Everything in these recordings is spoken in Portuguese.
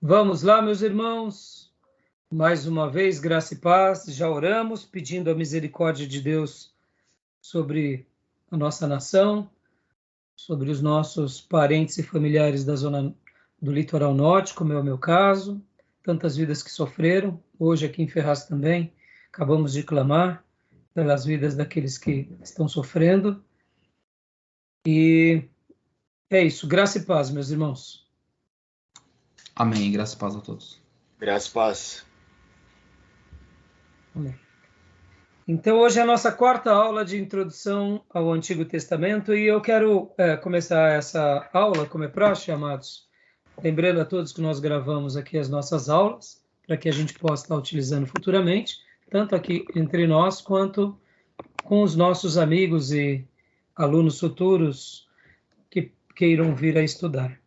Vamos lá, meus irmãos. Mais uma vez, graça e paz. Já oramos, pedindo a misericórdia de Deus sobre a nossa nação, sobre os nossos parentes e familiares da zona do litoral norte, como é o meu caso, tantas vidas que sofreram. Hoje aqui em Ferraz também, acabamos de clamar pelas vidas daqueles que estão sofrendo. E é isso, graça e paz, meus irmãos. Amém. Graça e paz a todos. Graça e paz. Amém. Então, hoje é a nossa quarta aula de introdução ao Antigo Testamento e eu quero começar essa aula, como é praxe, amados, lembrando a todos que nós gravamos aqui as nossas aulas, para que a gente possa estar utilizando futuramente, tanto aqui entre nós, quanto com os nossos amigos e alunos futuros que queiram vir a estudar.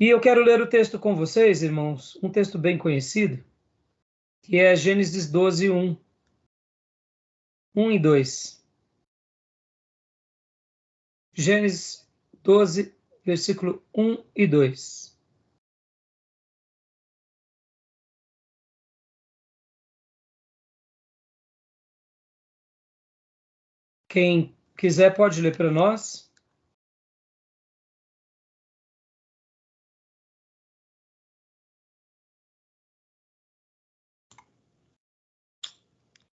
E eu quero ler o texto com vocês, irmãos, um texto bem conhecido, que é Gênesis 12, 1 e 2. Gênesis 12, versículo 1 e 2. Quem quiser pode ler para nós.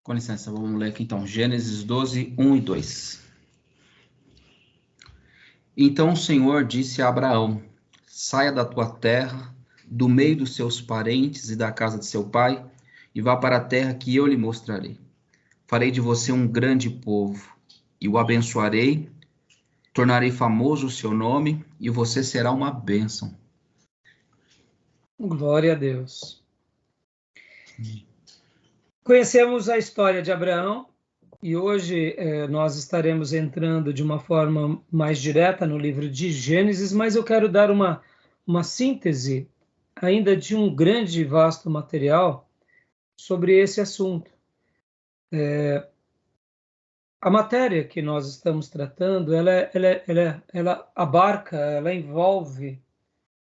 Com licença, vamos ler aqui então. Gênesis 12, 1 e 2. Então o Senhor disse a Abraão: saia da tua terra, do meio dos seus parentes e da casa de seu pai, e vá para a terra que eu lhe mostrarei. Farei de você um grande povo, e o abençoarei, tornarei famoso o seu nome, e você será uma bênção. Glória a Deus. Conhecemos a história de Abraão e hoje nós estaremos entrando de uma forma mais direta no livro de Gênesis, mas eu quero dar uma síntese ainda de um grande e vasto material sobre esse assunto. A matéria que nós estamos tratando, ela abarca, ela envolve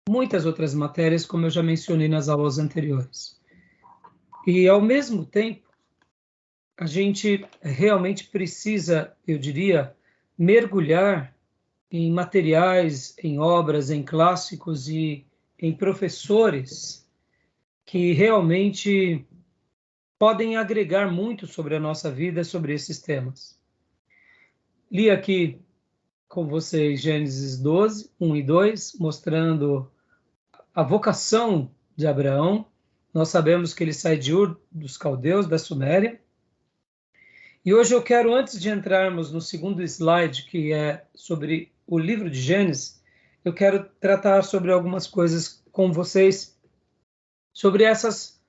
muitas outras matérias, como eu já mencionei nas aulas anteriores. E, ao mesmo tempo, a gente realmente precisa, eu diria, mergulhar em materiais, em obras, em clássicos e em professores que realmente podem agregar muito sobre a nossa vida, sobre esses temas. Li aqui com vocês Gênesis 12, 1 e 2, mostrando a vocação de Abraão. Nós sabemos que ele sai de Ur dos Caldeus, da Suméria. E hoje eu quero, antes de entrarmos no segundo slide, que é sobre o livro de Gênesis, eu quero tratar sobre algumas coisas com vocês, sobre essas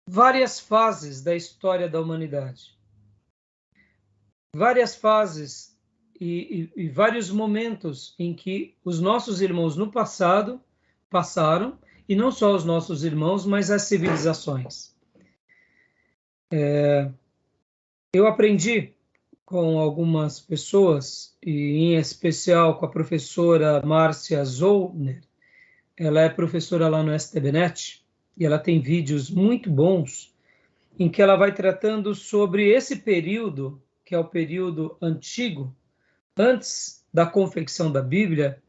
várias fases da história da humanidade. Várias fases e vários momentos em que os nossos irmãos no passado passaram, e não só os nossos irmãos, mas as civilizações. Eu aprendi com algumas pessoas, e em especial com a professora Márcia Zollner. Ela é professora lá no STBnet, e ela tem vídeos muito bons, em que ela vai tratando sobre esse período, que é o período antigo, antes da confecção da Bíblia.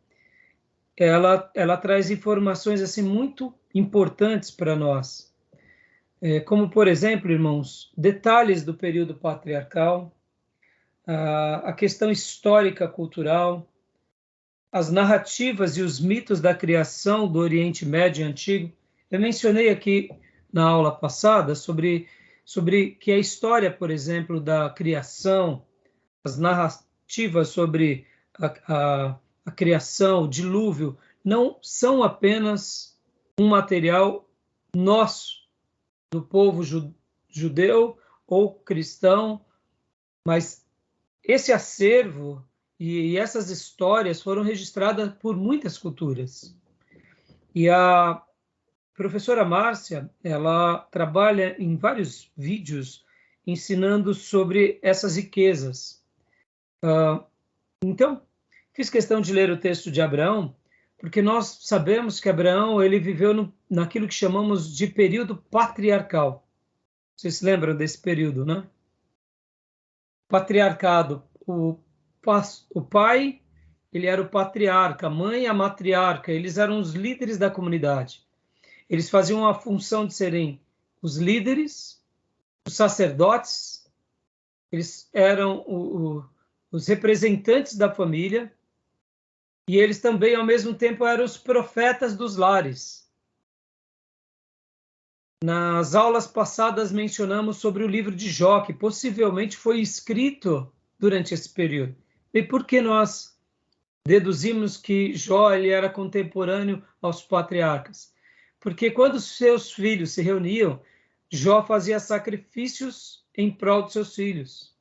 Ela traz informações assim muito importantes para nós, como, por exemplo, irmãos, detalhes do período patriarcal, a questão histórica cultural, as narrativas e os mitos da criação do Oriente Médio Antigo. Eu mencionei aqui na aula passada sobre que a história, por exemplo, da criação, as narrativas sobre a criação, o dilúvio, não são apenas um material nosso, do povo judeu ou cristão, mas esse acervo e essas histórias foram registradas por muitas culturas. E a professora Márcia, ela trabalha em vários vídeos ensinando sobre essas riquezas. Então, fiz questão de ler o texto de Abraão, porque nós sabemos que Abraão ele viveu naquilo que chamamos de período patriarcal. Vocês se lembram desse período, né? Patriarcado. O pai, ele era o patriarca, a mãe, a matriarca, eles eram os líderes da comunidade. Eles faziam a função de serem os líderes, os sacerdotes, eles eram os representantes da família, e eles também, ao mesmo tempo, eram os profetas dos lares. Nas aulas passadas mencionamos sobre o livro de Jó, que possivelmente foi escrito durante esse período. E por que nós deduzimos que Jó ele era contemporâneo aos patriarcas? Porque quando seus filhos se reuniam, Jó fazia sacrifícios em prol de seus filhos,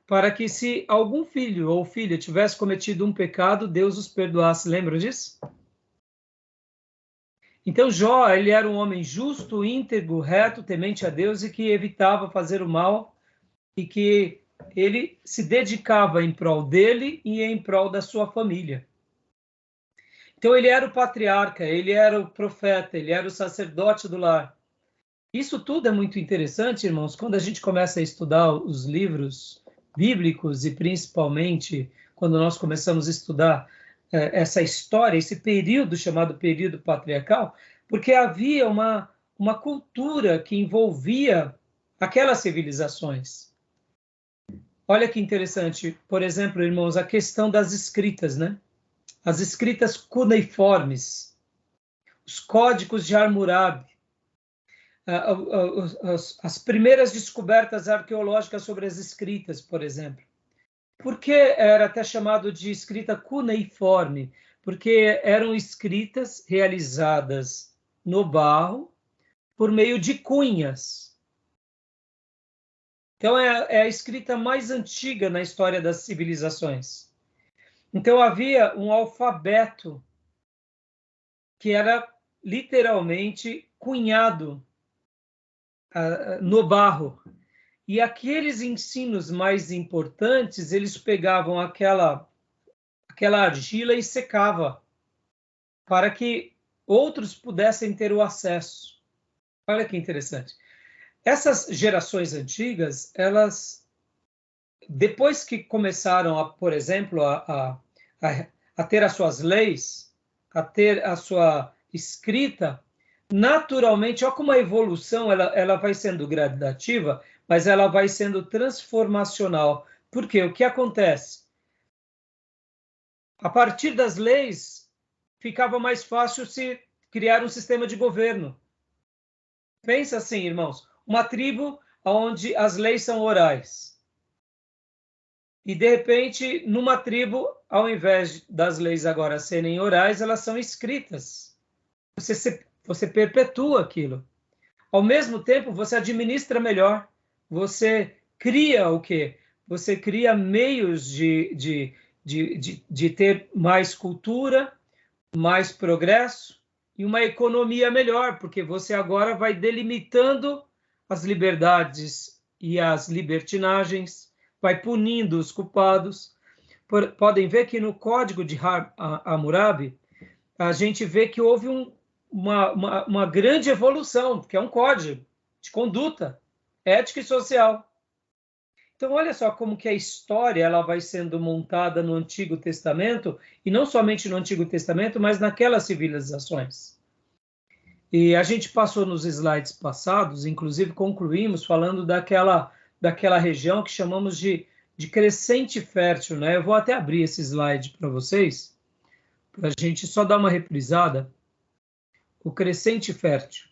para que se algum filho ou filha tivesse cometido um pecado, Deus os perdoasse. Lembram disso? Então Jó, ele era um homem justo, íntegro, reto, temente a Deus e que evitava fazer o mal e que ele se dedicava em prol dele e em prol da sua família. Então ele era o patriarca, ele era o profeta, ele era o sacerdote do lar. Isso tudo é muito interessante, irmãos, quando a gente começa a estudar os livros bíblicos e principalmente quando nós começamos a estudar essa história, esse período chamado período patriarcal, porque havia uma cultura que envolvia aquelas civilizações. Olha que interessante, por exemplo, irmãos, a questão das escritas, né? As escritas cuneiformes, os códigos de Hammurabi, as primeiras descobertas arqueológicas sobre as escritas, por exemplo. Por que era até chamado de escrita cuneiforme? Porque eram escritas realizadas no barro por meio de cunhas. Então, é a escrita mais antiga na história das civilizações. Então, havia um alfabeto que era literalmente cunhado no barro. E aqueles ensinos mais importantes, eles pegavam aquela argila e secava para que outros pudessem ter o acesso. Olha que interessante. Essas gerações antigas, elas, depois que começaram, por exemplo, a ter as suas leis, a ter a sua escrita, naturalmente, olha como a evolução ela vai sendo gradativa, mas ela vai sendo transformacional. Por quê? O que acontece? A partir das leis, ficava mais fácil se criar um sistema de governo. Pensa assim, irmãos, uma tribo onde as leis são orais. E, de repente, numa tribo, ao invés das leis agora serem orais, elas são escritas. Você perpetua aquilo. Ao mesmo tempo, você administra melhor. Você cria o quê? Você cria meios de ter mais cultura, mais progresso e uma economia melhor, porque você agora vai delimitando as liberdades e as libertinagens, vai punindo os culpados. Podem ver que no Código de Hammurabi, a gente vê que houve uma grande evolução, que é um código de conduta ética e social. Então, olha só como que a história ela vai sendo montada no Antigo Testamento, e não somente no Antigo Testamento, mas naquelas civilizações. E a gente passou nos slides passados, inclusive concluímos falando daquela região que chamamos de crescente fértil, né? Eu vou até abrir esse slide para vocês, para a gente só dar uma reprisada. O crescente fértil.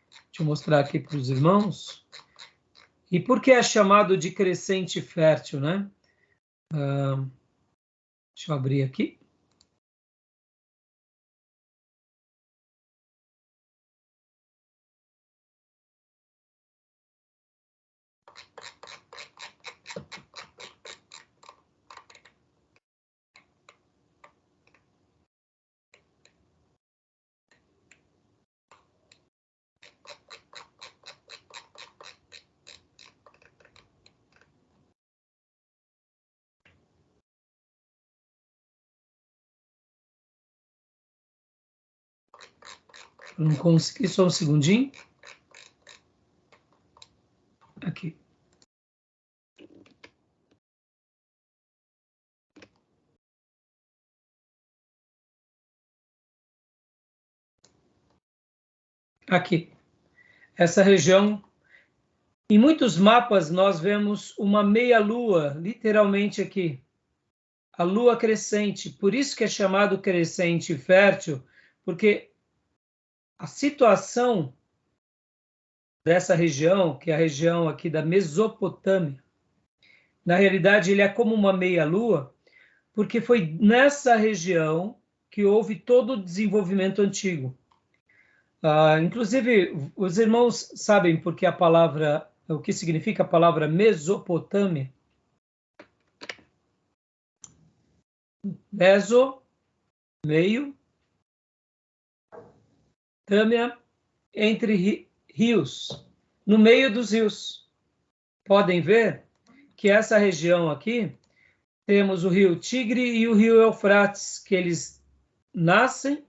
Deixa eu mostrar aqui para os irmãos. E por que é chamado de crescente fértil, né? Deixa eu abrir aqui. Não consegui, só um segundinho. Aqui. Aqui. Essa região, em muitos mapas nós vemos uma meia-lua, literalmente aqui. A lua crescente, por isso que é chamado crescente fértil, porque a situação dessa região, que é a região aqui da Mesopotâmia, na realidade ele é como uma meia-lua, porque foi nessa região que houve todo o desenvolvimento antigo. Inclusive, os irmãos sabem porque o que significa a palavra Mesopotâmia? Meso, meio, Tâmia, entre rios, no meio dos rios. Podem ver que essa região aqui, temos o rio Tigre e o rio Eufrates, que eles nascem,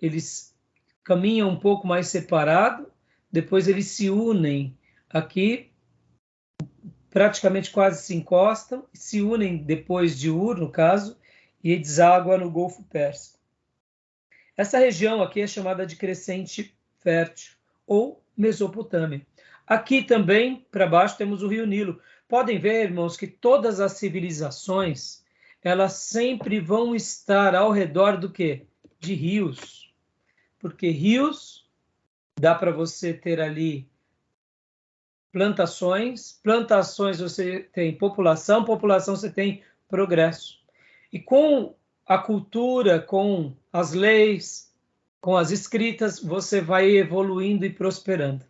eles caminham um pouco mais separado, depois eles se unem aqui, praticamente quase se encostam, se unem depois de Ur, no caso, e deságua no Golfo Pérsico. Essa região aqui é chamada de crescente fértil, ou Mesopotâmia. Aqui também, para baixo, temos o rio Nilo. Podem ver, irmãos, que todas as civilizações, elas sempre vão estar ao redor do quê? De rios. Porque rios, dá para você ter ali plantações você tem população você tem progresso. E com a cultura, com as leis, com as escritas, você vai evoluindo e prosperando.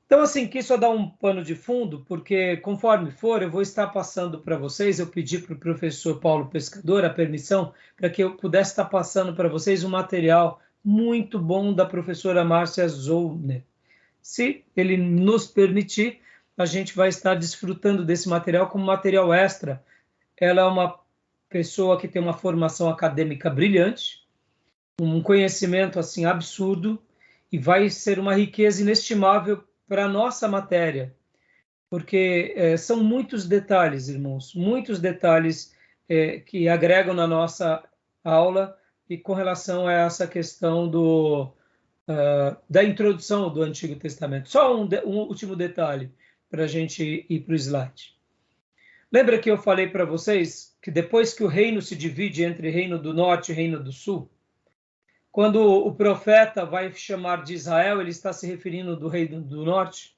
Então, assim, quis só dar um pano de fundo, porque conforme for, eu vou estar passando para vocês, eu pedi para o professor Paulo Pescador a permissão para que eu pudesse estar passando para vocês um material muito bom da professora Márcia Zollner. Se ele nos permitir, a gente vai estar desfrutando desse material como material extra. Ela é uma pessoa que tem uma formação acadêmica brilhante, um conhecimento assim absurdo, e vai ser uma riqueza inestimável para a nossa matéria, porque são muitos detalhes, irmãos, muitos detalhes que agregam na nossa aula e com relação a essa questão da introdução do Antigo Testamento. Só um último detalhe para a gente ir para o slide. Lembra que eu falei para vocês que depois que o reino se divide entre reino do norte e reino do sul, quando o profeta vai chamar de Israel, ele está se referindo do reino do norte.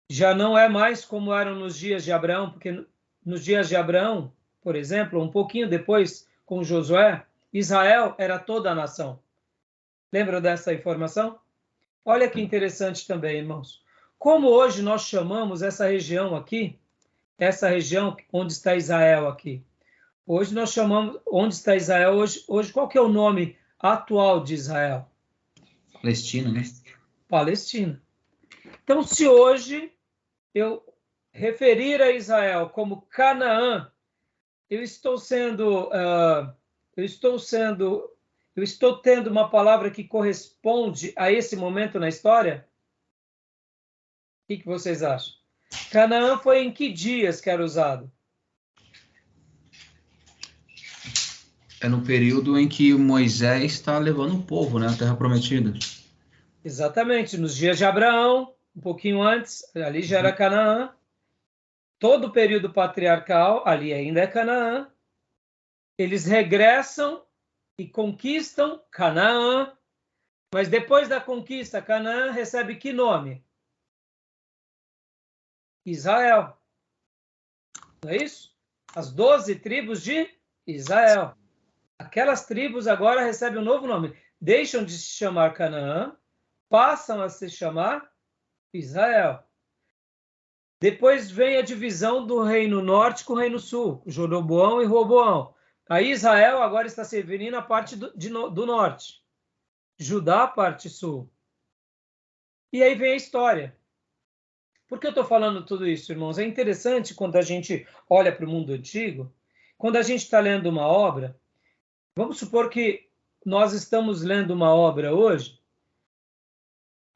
Já não é mais como eram nos dias de Abraão, porque nos dias de Abraão, por exemplo, um pouquinho depois com Josué, Israel era toda a nação. Lembra dessa informação? Olha que interessante também, irmãos. Como hoje nós chamamos essa região aqui, essa região onde está Israel aqui. Hoje nós chamamos, onde está Israel hoje qual que é o nome atual de Israel? Palestina, né? Palestina. Então, se hoje eu referir a Israel como Canaã, eu estou tendo uma palavra que corresponde a esse momento na história? O que vocês acham? Canaã foi em que dias que era usado? É no período em que Moisés está levando o povo, né, à Terra Prometida. Exatamente, nos dias de Abraão, um pouquinho antes, ali já era Canaã. Todo o período patriarcal, ali ainda é Canaã. Eles regressam e conquistam Canaã, mas depois da conquista, Canaã recebe que nome? Israel. Não é isso? As 12 tribos de Israel. Aquelas tribos agora recebem um novo nome. Deixam de se chamar Canaã, passam a se chamar Israel. Depois vem a divisão do reino norte com o reino sul, Jeroboão e Roboão. Aí Israel agora está se referindo à parte do norte. Judá, parte sul. E aí vem a história. Por que eu estou falando tudo isso, irmãos? É interessante quando a gente olha para o mundo antigo, quando a gente está lendo uma obra, vamos supor que nós estamos lendo uma obra hoje,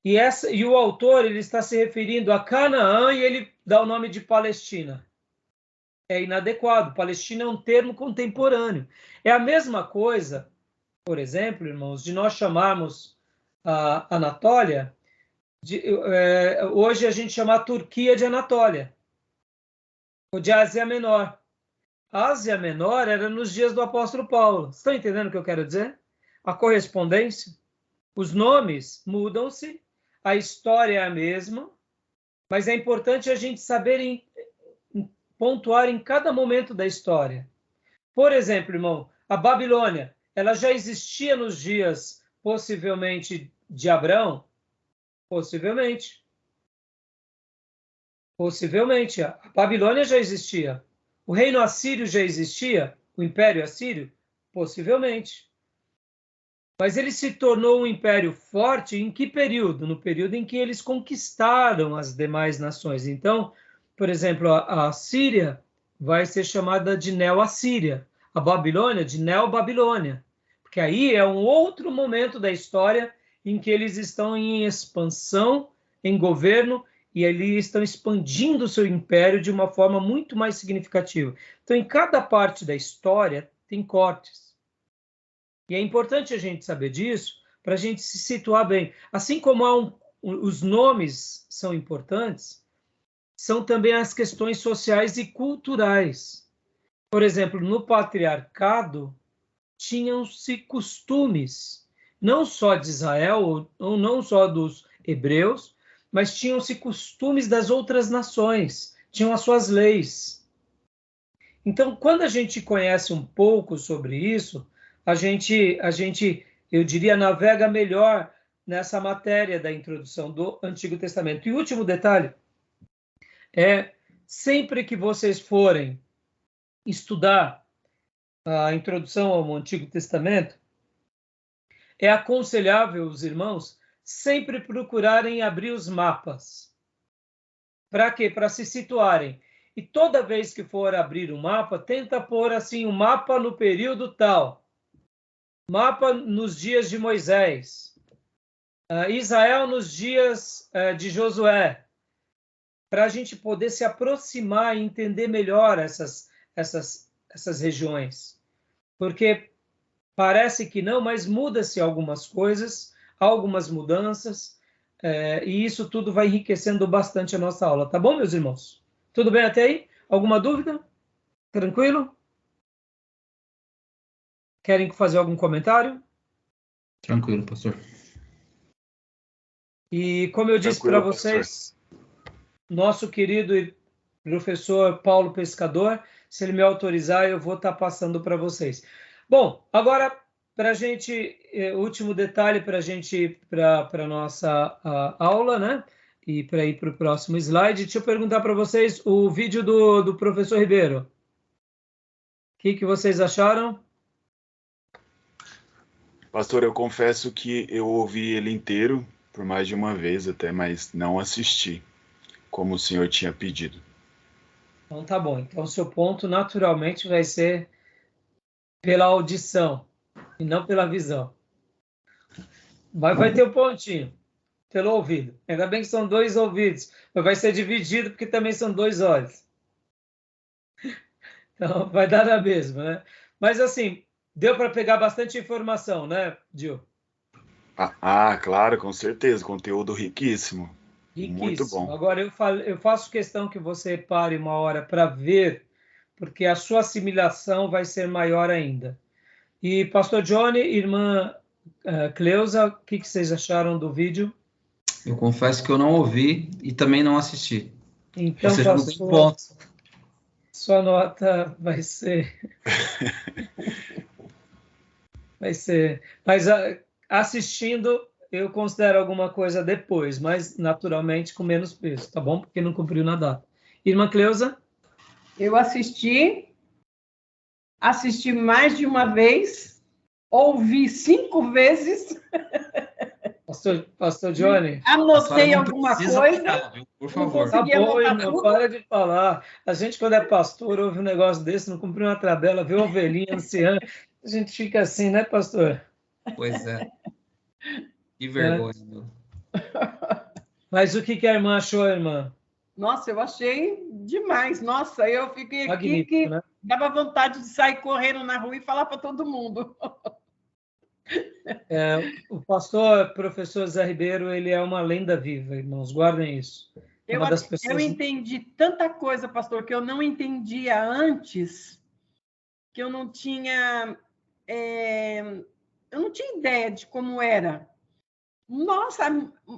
e o autor ele está se referindo a Canaã e ele dá o nome de Palestina. É inadequado. Palestina é um termo contemporâneo. É a mesma coisa, por exemplo, irmãos, de nós chamarmos a Anatólia, hoje a gente chama a Turquia de Anatólia, ou de Ásia Menor. A Ásia Menor era nos dias do apóstolo Paulo. Estão entendendo o que eu quero dizer? A correspondência, os nomes mudam-se, a história é a mesma, mas é importante a gente saber pontuar em cada momento da história. Por exemplo, irmão, a Babilônia, ela já existia nos dias, possivelmente, de Abraão? Possivelmente. Possivelmente. A Babilônia já existia. O reino assírio já existia? O império assírio? Possivelmente. Mas ele se tornou um império forte em que período? No período em que eles conquistaram as demais nações. Então, por exemplo, a Síria vai ser chamada de Neo-Assíria, a Babilônia de Neo-Babilônia, porque aí é um outro momento da história em que eles estão em expansão, em governo, e ali estão expandindo o seu império de uma forma muito mais significativa. Então, em cada parte da história tem cortes. E é importante a gente saber disso para a gente se situar bem. Assim como os nomes são importantes, são também as questões sociais e culturais. Por exemplo, no patriarcado, tinham-se costumes, não só de Israel, ou não só dos hebreus, mas tinham-se costumes das outras nações, tinham as suas leis. Então, quando a gente conhece um pouco sobre isso, a gente, eu diria, navega melhor nessa matéria da introdução do Antigo Testamento. E o último detalhe é, sempre que vocês forem estudar a introdução ao Antigo Testamento, é aconselhável os irmãos sempre procurarem abrir os mapas. Para quê? Para se situarem. E toda vez que for abrir um mapa, tenta pôr assim um mapa no período tal. Mapa nos dias de Moisés, Israel nos dias de Josué, para a gente poder se aproximar e entender melhor essas regiões. Porque parece que não, mas muda-se algumas coisas, algumas mudanças, e isso tudo vai enriquecendo bastante a nossa aula. Tá bom, meus irmãos? Tudo bem até aí? Alguma dúvida? Tranquilo? Querem fazer algum comentário? Tranquilo, pastor. E como eu disse para vocês, nosso querido professor Paulo Pescador, se ele me autorizar, eu vou estar passando para vocês. Bom, agora, para a gente, último detalhe para a gente ir para a nossa aula, né? E para ir para o próximo slide, deixa eu perguntar para vocês o vídeo do professor Ribeiro. O que vocês acharam? Pastor, eu confesso que eu ouvi ele inteiro, por mais de uma vez até, mas não assisti, como o senhor tinha pedido. Então tá bom. Então o seu ponto naturalmente vai ser pela audição e não pela visão. Mas vai ter um pontinho pelo ouvido. Ainda bem que são 2 ouvidos, mas vai ser dividido porque também são 2 olhos. Então vai dar na mesma, né? Mas assim, deu para pegar bastante informação, né, Gil? Claro, com certeza. Conteúdo riquíssimo. Riquíssimo. Muito bom. Agora eu faço questão que você pare uma hora para ver, porque a sua assimilação vai ser maior ainda. E pastor Johnny, irmã Cleusa, o que vocês acharam do vídeo? Eu confesso que eu não ouvi e também não assisti. Então, ou seja, não tem ponto. Sua nota vai ser... Mas assistindo, eu considero alguma coisa depois, mas naturalmente com menos peso, tá bom? Porque não cumpriu na data. Irmã Cleusa? Eu assisti mais de uma vez, ouvi 5 vezes. Pastor Johnny? Anotei alguma coisa. Falar, por favor. Tá bom, irmão, para de falar. A gente, quando é pastor, ouve um negócio desse, não cumpriu uma tabela, vê ovelhinha anciã, a gente fica assim, né, pastor? Pois é. Que vergonha, meu. Mas o que a irmã achou, irmã? Nossa, eu achei demais. Nossa, eu fiquei aqui Magnífico, que né? dava vontade de sair correndo na rua e falar para todo mundo. O pastor, professor Zé Ribeiro, ele é uma lenda viva, irmãos, guardem isso. É Eu, uma das eu pessoas... entendi tanta coisa, pastor, que eu não entendia antes, que eu não tinha ideia de como era. Nossa,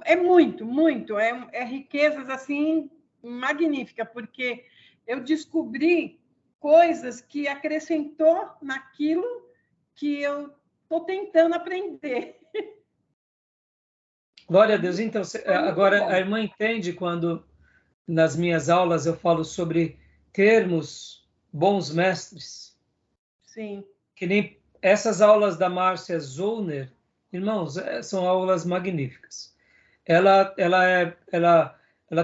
é muito, muito. É riquezas assim magnífica, porque eu descobri coisas que acrescentou naquilo que eu estou tentando aprender. Glória a Deus. Então, Foi muito agora bom. a irmã entende quando nas minhas aulas eu falo sobre termos bons mestres, Sim. que nem essas aulas da Márcia Zollner, irmãos, são aulas magníficas. Ela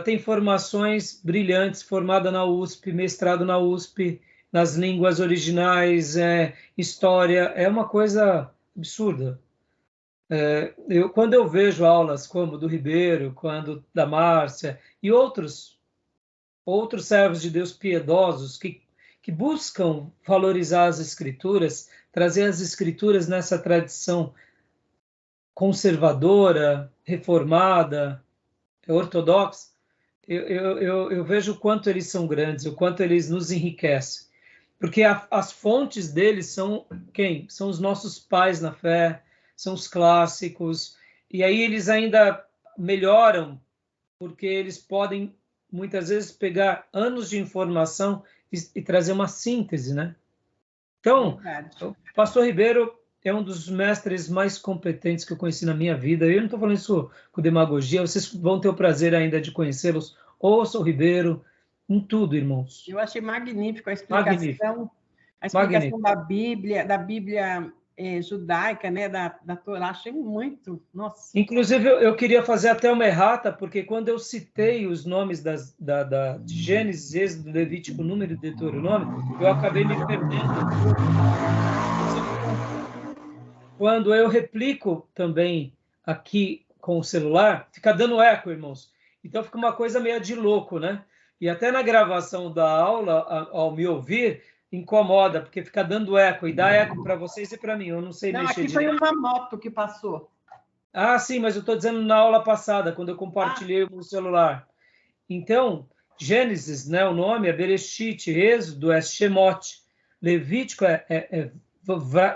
tem formações brilhantes, formada na USP, mestrado na USP, nas línguas originais, história, é uma coisa absurda. Quando eu vejo aulas como do Ribeiro, quando da Márcia e outros servos de Deus piedosos que buscam valorizar as escrituras, trazer as escrituras nessa tradição conservadora, reformada, ortodoxa, eu vejo o quanto eles são grandes, o quanto eles nos enriquecem. Porque as fontes deles são quem? São os nossos pais na fé, são os clássicos, e aí eles ainda melhoram, porque eles podem, muitas vezes, pegar anos de informação e trazer uma síntese, né? Então, Verdade. o pastor Ribeiro é um dos mestres mais competentes que eu conheci na minha vida. Eu não estou falando isso com demagogia, vocês vão ter o prazer ainda de conhecê-los. Ouça o Ribeiro em tudo, irmãos. Eu achei magnífico Magnífico. a explicação da Bíblia judaica, né, da Torá, achei muito, nossa. Inclusive, eu queria fazer até uma errata, porque quando eu citei os nomes de Gênesis, Êxodo, Levítico, Número e Deuteronômio, eu acabei me perdendo. Quando eu replico também aqui com o celular, fica dando eco, irmãos. Então fica uma coisa meio de louco, né? E até na gravação da aula, ao me ouvir, incomoda, porque fica dando eco, e dá eco para vocês e para mim. Eu não sei Não, mexer aqui foi direito. uma moto que passou. Ah, sim, mas eu estou dizendo na aula passada, quando eu compartilhei o celular. Então, Gênesis, né, o nome é Bereshit, Êxodo é Shemot, Levítico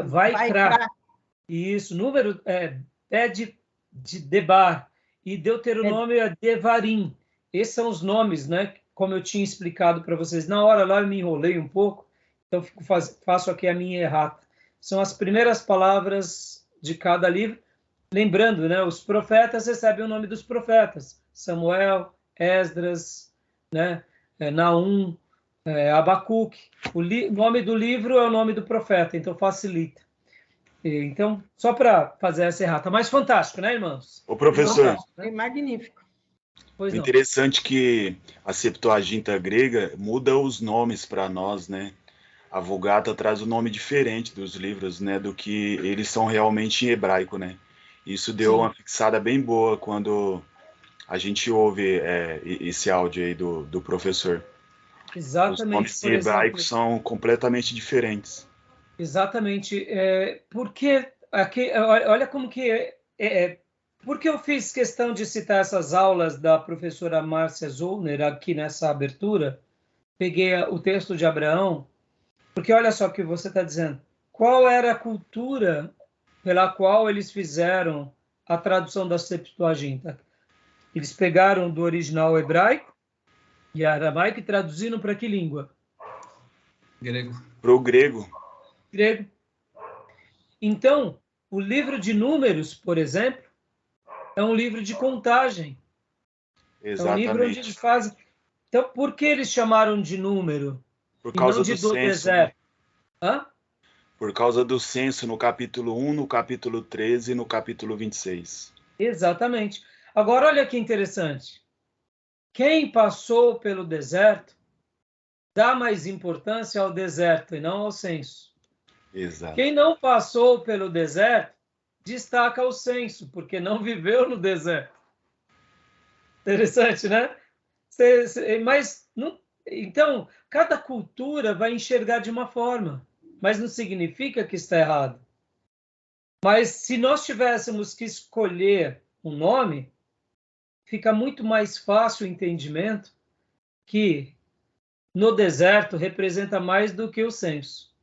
Vaikra. Isso, número é de Debar, e Deuteronômio é Devarim. Esses são os nomes, né? Como eu tinha explicado para vocês. Na hora lá eu me enrolei um pouco, então faço aqui a minha errata. São as primeiras palavras de cada livro. Lembrando, né? Os profetas recebem o nome dos profetas. Samuel, Esdras, né? Naum, Abacuque. O nome do livro é o nome do profeta, então facilita. Então, só para fazer essa errata. Mas fantástico, né, irmãos? Ô, professor, É magnífico. Pois não. interessante que a Septuaginta grega muda os nomes para nós, né? A Vulgata traz um nome diferente dos livros, né? Do que eles são realmente em hebraico, né? Isso deu uma fixada bem boa quando a gente ouve esse áudio aí do professor. Os Exatamente, nomes em por hebraico exemplo. são completamente diferentes. Exatamente. Porque aqui, olha como que por que eu fiz questão de citar essas aulas da professora Márcia Zollner aqui nessa abertura? Peguei o texto de Abraão, porque olha só o que você está dizendo. Qual era a cultura pela qual eles fizeram a tradução da Septuaginta? Eles pegaram do original hebraico e aramaico e traduziram para que língua? Grego. Para o grego. Grego. Então, o livro de Números, por exemplo, é um livro de contagem. Exatamente. É um livro onde eles fazem... Então, por que eles chamaram de número? Por causa do censo. Deserto? Hã? Por causa do censo no capítulo 1, no capítulo 13 e no capítulo 26. Exatamente. Agora, olha que interessante. Quem passou pelo deserto dá mais importância ao deserto e não ao censo. Exato. Quem não passou pelo deserto destaca o censo, porque não viveu no deserto. Interessante, né? Mas não, então, cada cultura vai enxergar de uma forma, mas não significa que está errado. Mas se nós tivéssemos que escolher um nome, fica muito mais fácil o entendimento que no deserto representa mais do que o censo.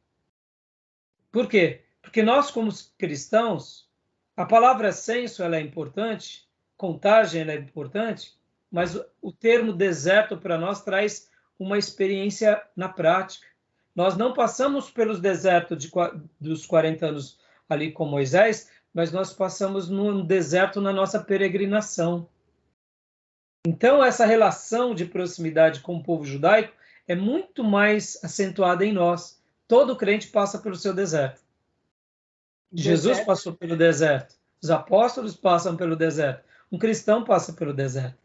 Por quê? Porque nós, como cristãos, a palavra censo ela é importante, contagem ela é importante, mas o termo deserto para nós traz uma experiência na prática. Nós não passamos pelos desertos dos 40 anos ali com Moisés, mas nós passamos no deserto na nossa peregrinação. Então, essa relação de proximidade com o povo judaico é muito mais acentuada em nós. Todo crente passa pelo seu deserto. Jesus passou pelo deserto. Os apóstolos passam pelo deserto. Um cristão passa pelo deserto.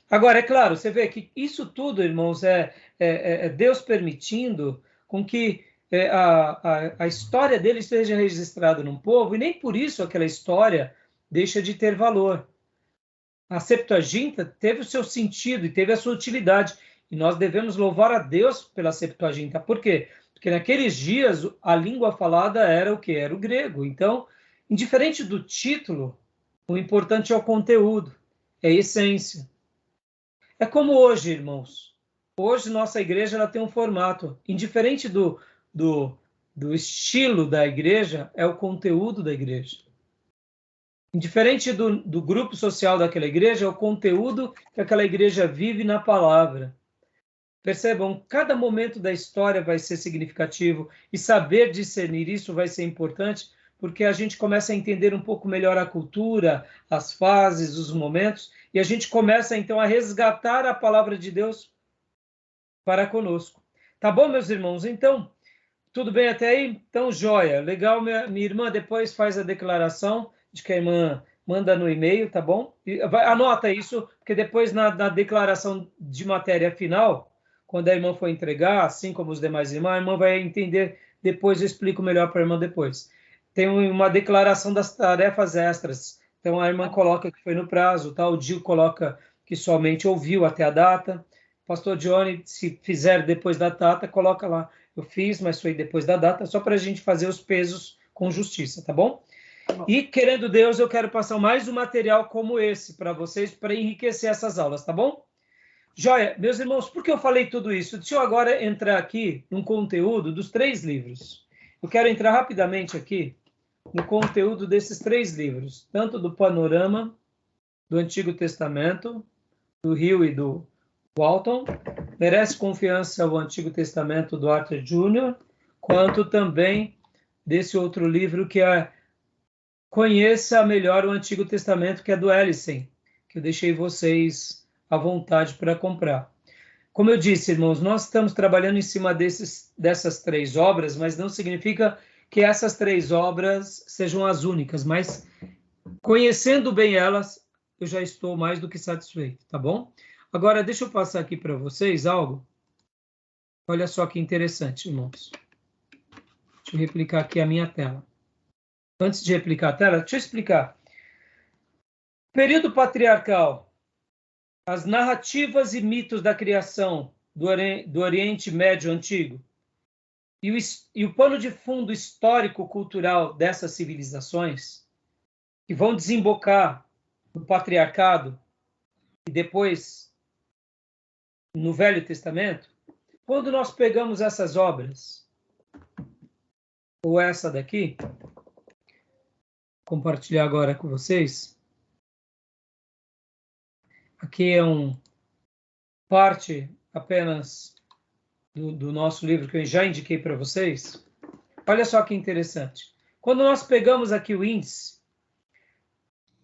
Agora, é claro, você vê que isso tudo, irmãos, é Deus permitindo com que a história dele esteja registrada num povo, e nem por isso aquela história deixa de ter valor. A Septuaginta teve o seu sentido e teve a sua utilidade, e nós devemos louvar a Deus pela Septuaginta. Por quê? Porque naqueles dias a língua falada era o quê? Era o grego. Então, indiferente do título, o importante é o conteúdo, é a essência. É como hoje, irmãos. Hoje nossa igreja ela tem um formato. Indiferente do estilo da igreja, é o conteúdo da igreja. Indiferente do grupo social daquela igreja, é o conteúdo que aquela igreja vive na palavra. Percebam, cada momento da história vai ser significativo e saber discernir isso vai ser importante, porque a gente começa a entender um pouco melhor a cultura, as fases, os momentos, e a gente começa então a resgatar a palavra de Deus para conosco. Tá bom, meus irmãos? Então, tudo bem até aí? Então, joia. Legal, minha irmã depois faz a declaração de que a irmã manda no e-mail, tá bom? Anota isso, porque depois na declaração de matéria final, quando a irmã for entregar, assim como os demais irmãos, a irmã vai entender depois, eu explico melhor para a irmã depois. Tem uma declaração das tarefas extras. Então, a irmã coloca que foi no prazo, tá? O Gil coloca que somente ouviu até a data. Pastor Johnny, se fizer depois da data, coloca lá. Eu fiz, mas foi depois da data, só para a gente fazer os pesos com justiça, tá bom? E, querendo Deus, eu quero passar mais um material como esse para vocês, para enriquecer essas aulas, tá bom? Joia, meus irmãos, por que eu falei tudo isso? Deixa eu agora entrar aqui no conteúdo dos 3 livros. Eu quero entrar rapidamente aqui no conteúdo desses 3 livros, tanto do Panorama, do Antigo Testamento, do Hill e do Walton, Merece Confiança o Antigo Testamento do Arthur Jr., quanto também desse outro livro que é Conheça Melhor o Antigo Testamento, que é do Ellison, que eu deixei vocês à vontade para comprar. Como eu disse, irmãos, nós estamos trabalhando em cima dessas 3 obras, mas não significa que essas 3 obras sejam as únicas, mas conhecendo bem elas, eu já estou mais do que satisfeito, tá bom? Agora, deixa eu passar aqui para vocês algo. Olha só que interessante, irmãos. Deixa eu replicar aqui a minha tela. Antes de replicar a tela, deixa eu explicar. Período patriarcal. As narrativas e mitos da criação do Oriente Médio Antigo e o pano de fundo histórico-cultural dessas civilizações que vão desembocar no patriarcado e depois no Velho Testamento, quando nós pegamos essas obras, ou essa daqui, compartilhar agora com vocês. Aqui é parte apenas do nosso livro que eu já indiquei para vocês. Olha só que interessante. Quando nós pegamos aqui o índice,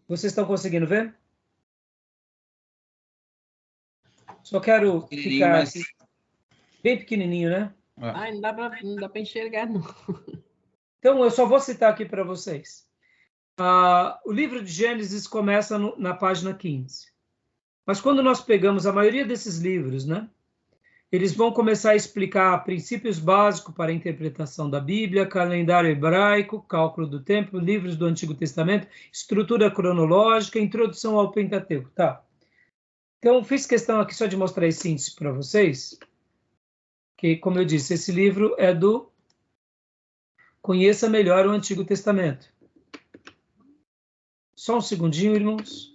vocês estão conseguindo ver? Só quero ficar aqui, bem pequenininho, né? Ai, não dá para enxergar, não. Então, eu só vou citar aqui para vocês. O livro de Gênesis começa na página 15. Mas quando nós pegamos a maioria desses livros, né? Eles vão começar a explicar princípios básicos para a interpretação da Bíblia, calendário hebraico, cálculo do tempo, livros do Antigo Testamento, estrutura cronológica, introdução ao Pentateuco. Tá. Então, fiz questão aqui só de mostrar esse índice para vocês, que, como eu disse, esse livro é do Conheça Melhor o Antigo Testamento. Só um segundinho, irmãos.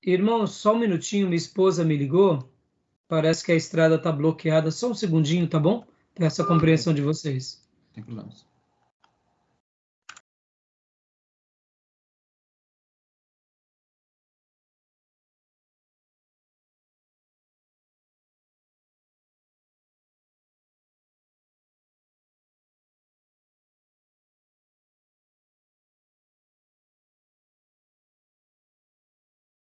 Irmãos, só um minutinho, minha esposa me ligou. Parece que a estrada está bloqueada. Só um segundinho, tá bom? Para essa compreensão de vocês. Sem problemas.